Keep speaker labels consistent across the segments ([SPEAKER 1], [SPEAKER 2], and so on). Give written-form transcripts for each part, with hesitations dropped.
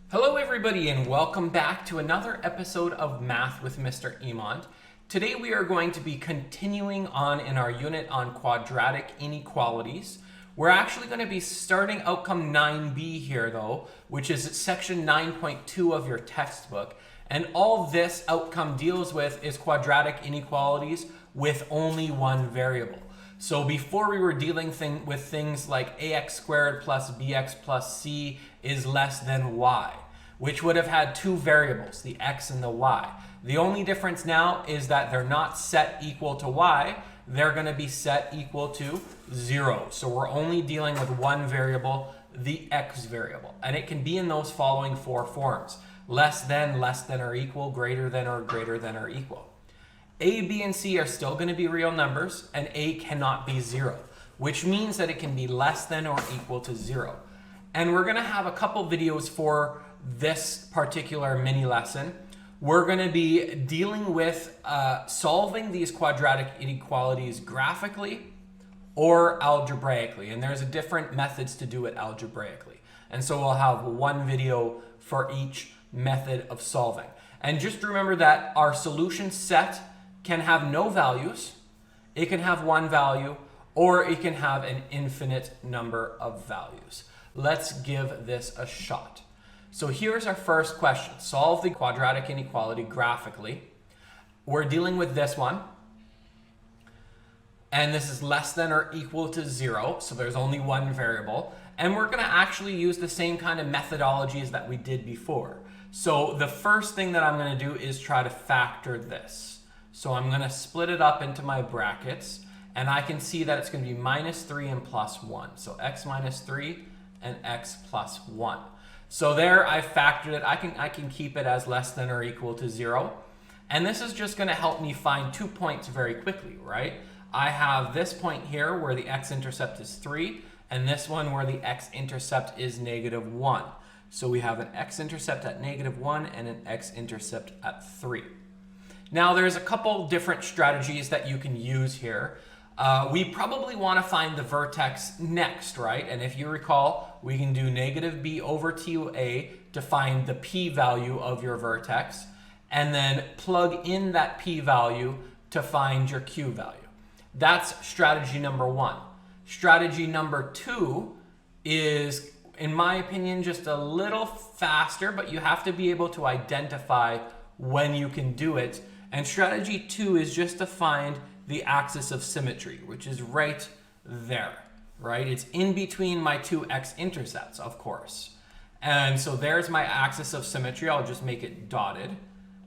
[SPEAKER 1] Hello everybody and welcome back to another episode of Math with Mr. Emond. Today we are going to be continuing on in our unit on quadratic inequalities. We're actually going to be starting outcome 9b here though, which is section 9.2 of your textbook. And all this outcome deals with is quadratic inequalities with only one variable. So before we were dealing with things like ax squared plus bx plus c is less than y, which would have had two variables, the x and the y. The only difference now is that they're not set equal to y, they're going to be set equal to 0. So we're only dealing with one variable, the x variable. And it can be in those following four forms: less than or equal, greater than or equal. A, B, and C are still going to be real numbers, and A cannot be 0, which means that it can be less than or equal to 0. And we're going to have a couple videos for this particular mini lesson. We're going to be dealing with solving these quadratic inequalities graphically or algebraically. And there's different methods to do it algebraically. And so we'll have one video for each method of solving. And just remember that our solution set can have no values, it can have one value, or it can have an infinite number of values. Let's give this a shot. So here's our first question. Solve the quadratic inequality graphically. We're dealing with this one. And this is less than or equal to 0, so there's only one variable. And we're going to actually use the same kind of methodologies that we did before. So the first thing that I'm going to do is try to factor this. So I'm going to split it up into my brackets, and I can see that it's going to be minus 3 and plus 1. So x minus 3 and x plus 1. So there I factored it. I can keep it as less than or equal to 0. And this is just going to help me find 2 points very quickly, right? I have this point here where the x-intercept is 3, and this one where the x-intercept is negative 1. So we have an x-intercept at negative 1 and an x-intercept at 3. Now there's a couple different strategies that you can use here. We probably want to find the vertex next, right? And if you recall, we can do negative b over 2a to find the p-value of your vertex, and then plug in that p-value to find your q-value. That's strategy number 1. Strategy number 2 is, in my opinion, just a little faster, but you have to be able to identify when you can do it. And strategy 2 is just to find the axis of symmetry, which is right there, right? It's in between my two x-intercepts, of course. And so there's my axis of symmetry. I'll just make it dotted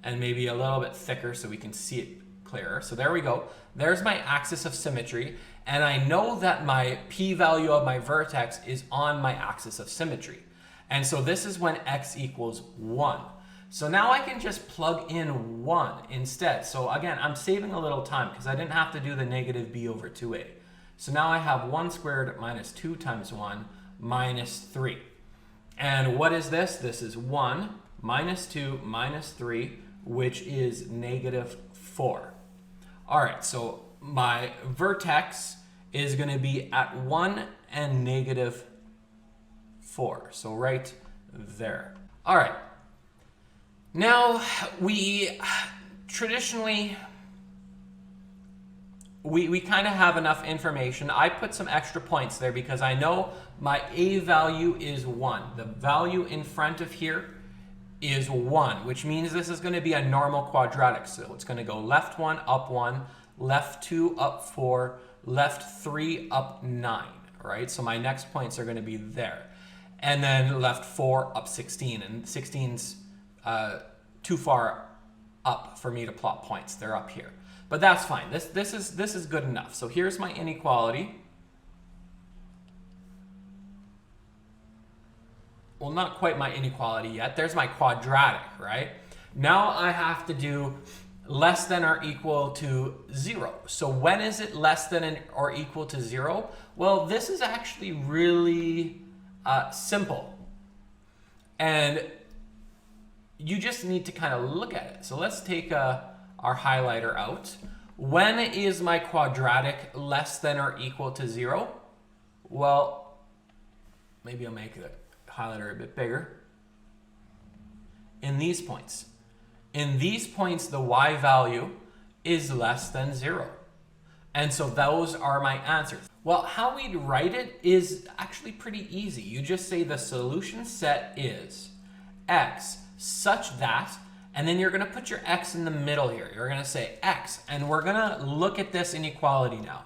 [SPEAKER 1] and maybe a little bit thicker so we can see it clearer. So there we go. There's my axis of symmetry. And I know that my p-value of my vertex is on my axis of symmetry. And so this is when x equals 1. So now I can just plug in 1 instead. So again, I'm saving a little time because I didn't have to do the negative b over 2a. So now I have 1 squared minus 2 times 1 minus 3. And what is this? This is 1 minus 2 minus 3, which is negative 4. All right, so my vertex is going to be at 1 and negative 4. So right there. All right. Now, we traditionally, we kind of have enough information. I put some extra points there because I know my a value is 1. The value in front of here is 1, which means this is going to be a normal quadratic. So it's going to go left 1, up 1, left 2, up 4, left 3, up 9, right? So my next points are going to be there. And then left 4, up 16, and 16's too far up for me to plot points. They're up here, but that's fine. This is good enough. So here's my inequality. Well, not quite my inequality yet. There's my quadratic, right? Now I have to do less than or equal to 0. So when is it less than or equal to 0? Well, this is actually really simple. And you just need to kind of look at it. So let's take our highlighter out. When is my quadratic less than or equal to 0? Well, maybe I'll make the highlighter a bit bigger. in these points. In these points, the y value is less than 0. And so those are my answers. Well, how we'd write it is actually pretty easy. You just say the solution set is x such that, and then you're going to put your x in the middle here. You're going to say x, and we're going to look at this inequality now.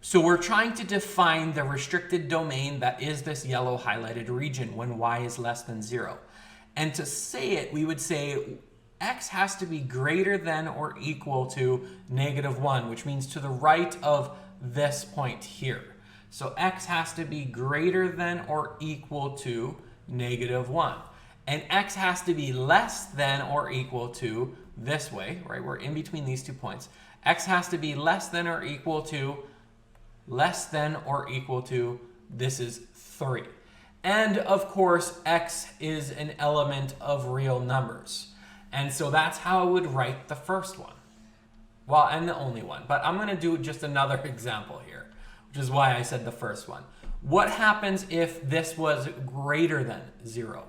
[SPEAKER 1] So we're trying to define the restricted domain that is this yellow highlighted region when y is less than 0. And to say it, we would say x has to be greater than or equal to -1, which means to the right of this point here. So x has to be greater than or equal to -1. And x has to be less than or equal to this way, right? We're in between these 2 points. X has to be less than or equal to, this is 3. And of course, x is an element of real numbers. And so that's how I would write the first one. Well, and the only one. But I'm going to do just another example here, which is why I said the first one. What happens if this was greater than 0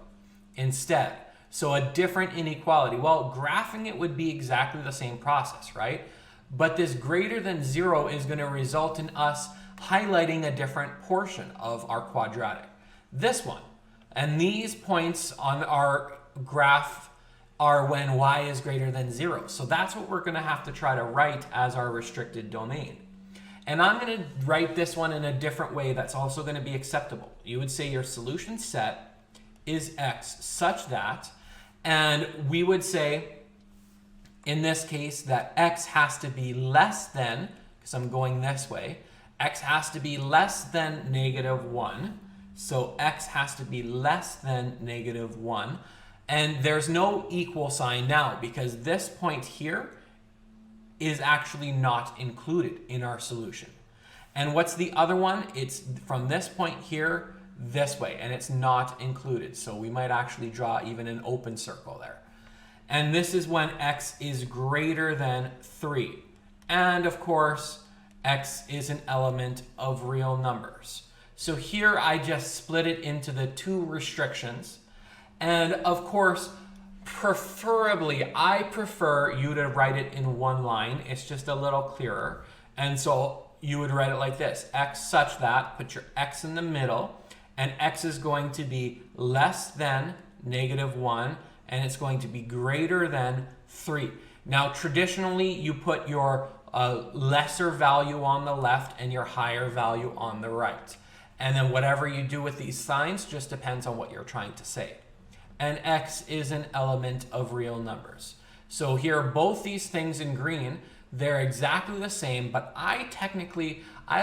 [SPEAKER 1] instead? So a different inequality. Well, graphing it would be exactly the same process, right? But this greater than 0 is going to result in us highlighting a different portion of our quadratic. This one. And these points on our graph are when y is greater than 0. So that's what we're going to have to try to write as our restricted domain. And I'm going to write this one in a different way that's also going to be acceptable. You would say your solution set is x such that, and we would say in this case that x has to be less than, because I'm going this way, x has to be less than -1. So x has to be less than -1. And there's no equal sign now because this point here is actually not included in our solution. And what's the other one? It's from this point here this way, and it's not included. So we might actually draw even an open circle there. And this is when x is greater than 3. And of course, x is an element of real numbers. So here I just split it into the 2 restrictions. And of course, preferably, I prefer you to write it in one line. It's just a little clearer. And so you would write it like this: x such that, put your x in the middle, and x is going to be less than -1, and it's going to be greater than 3. Now, traditionally, you put your lesser value on the left and your higher value on the right. And then whatever you do with these signs just depends on what you're trying to say. And x is an element of real numbers. So here, both these things in green, they're exactly the same, but I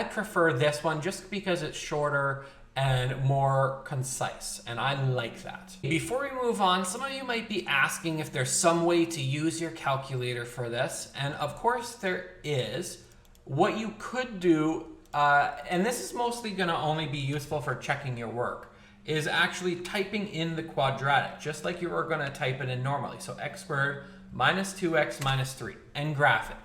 [SPEAKER 1] prefer this one just because it's shorter and more concise, and I like that. Before we move on, some of you might be asking if there's some way to use your calculator for this, and of course there is. What you could do, and this is mostly going to only be useful for checking your work, is actually typing in the quadratic, just like you were going to type it in normally. So x squared minus 2x minus 3, and graph it.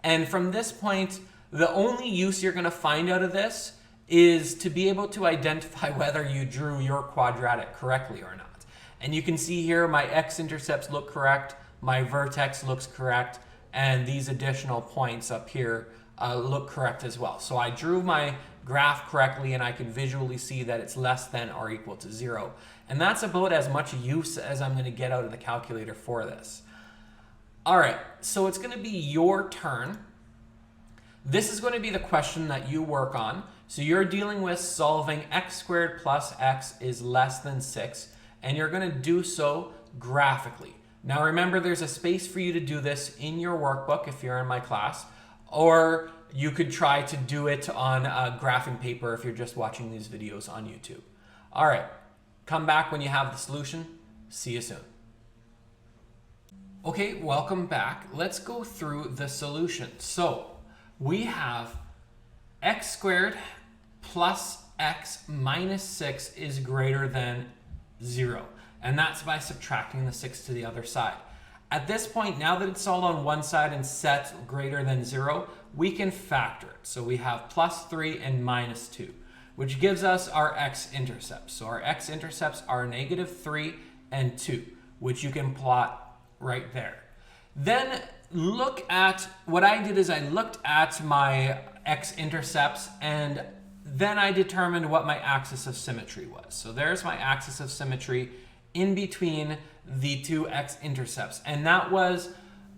[SPEAKER 1] And from this point, the only use you're going to find out of this is to be able to identify whether you drew your quadratic correctly or not. And you can see here my x-intercepts look correct, my vertex looks correct, and these additional points up here look correct as well. So I drew my graph correctly, and I can visually see that it's less than or equal to 0. And that's about as much use as I'm going to get out of the calculator for this. All right, so it's going to be your turn. This is going to be the question that you work on. So you're dealing with solving x squared plus x is less than 6, and you're going to do so graphically. Now remember, there's a space for you to do this in your workbook if you're in my class, or you could try to do it on a graphing paper if you're just watching these videos on YouTube. All right, come back when you have the solution. See you soon. Okay, welcome back. Let's go through the solution. So we have x squared plus x minus 6 is greater than 0. And that's by subtracting the 6 to the other side. At this point, now that it's all on one side and set greater than 0, we can factor it. So we have plus 3 and minus 2, which gives us our x-intercepts. So our x-intercepts are -3 and 2, which you can plot right there. Then look at, what I did is I looked at my x-intercepts and then I determined what my axis of symmetry was. So there's my axis of symmetry in between the two x-intercepts, and that was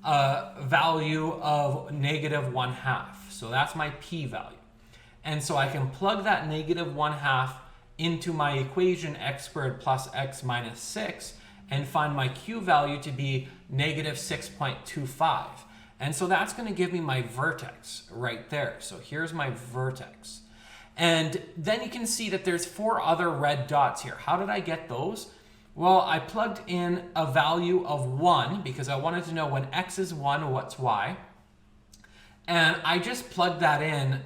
[SPEAKER 1] a value of -1/2. So that's my p-value. And so I can plug that -1/2 into my equation x squared plus x minus 6 and find my q value to be -6.25. And so that's going to give me my vertex right there. So here's my vertex. And then you can see that there's 4 other red dots here. How did I get those? Well, I plugged in a value of 1 because I wanted to know when x is 1, what's y. And I just plugged that in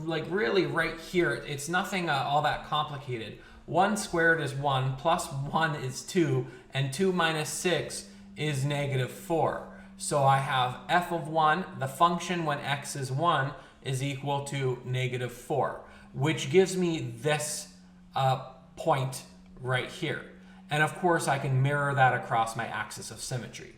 [SPEAKER 1] like really right here. It's nothing all that complicated. 1 squared is 1, plus 1 is 2, and 2 minus 6 is -4. So I have f of 1, the function when x is 1, is equal to -4, which gives me this point right here. And of course, I can mirror that across my axis of symmetry.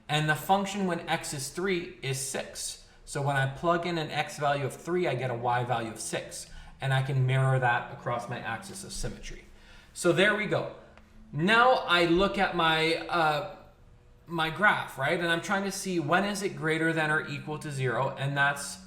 [SPEAKER 1] And the function when x is 3 is 6. So when I plug in an x value of 3, I get a y value of 6. And I can mirror that across my axis of symmetry. So there we go. Now I look at my my graph, right? And I'm trying to see when is it greater than or equal to 0, and that's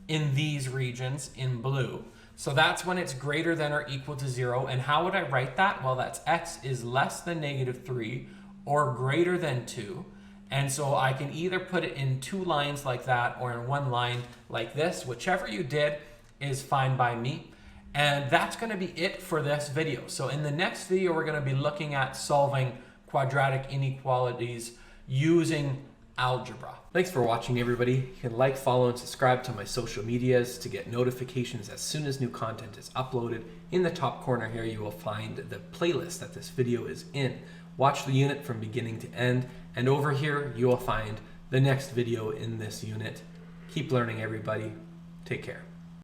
[SPEAKER 1] in these regions in blue. So that's when it's greater than or equal to 0. And how would I write that? Well, that's x is less than -3 or greater than 2. And so I can either put it in 2 lines like that or in 1 line like this. Whichever you did is fine by me. And that's going to be it for this video. So in the next video, we're going to be looking at solving quadratic inequalities using algebra. Thanks for watching, everybody. You can like, follow, and subscribe to my social medias to get notifications as soon as new content is uploaded. In the top corner here, you will find the playlist that this video is in. Watch the unit from beginning to end, and over here, you will find the next video in this unit. Keep learning, everybody. Take care.